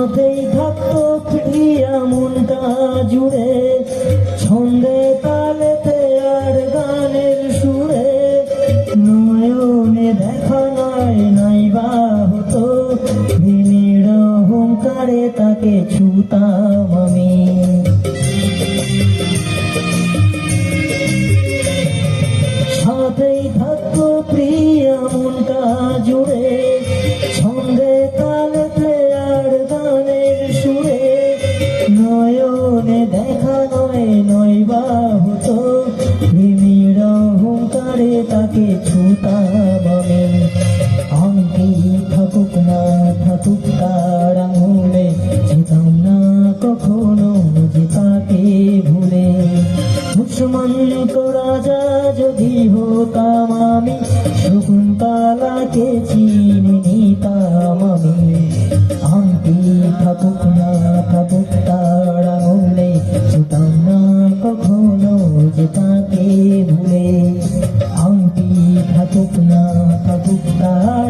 সাথেই থাকতো প্রিয়া মনটা জুড়ে, ছন্দে তালেতে আর গানের সুরে। নয়নে দেখা নয় নাইবা হতো, দিনের অহংকারে তাকে ছুতাম আমি। সাথেই থাকতো প্রিয়া মনটা জুড়ে, ছন্দে তালেতে আর গানের সুরে। নয়নে দেখা নয় নয়বা হতো, প্রেমের অহংকারে তাকে ছুতাম আমি। আংটি থাকুক না থাকুক তার আঙুলে, যেতাম না কখনো যে তাকে ভুলে। মুসলমান্ত রাজা যদি হতাম আমি, শকুন্তলাকে চিনে নিতাম আমি। আংটি থাকুক না থাকুক তার আঙুলে, যেতাম না কখনো যে তাকে ভুলে। আংটি থাকুক না থাকুক তার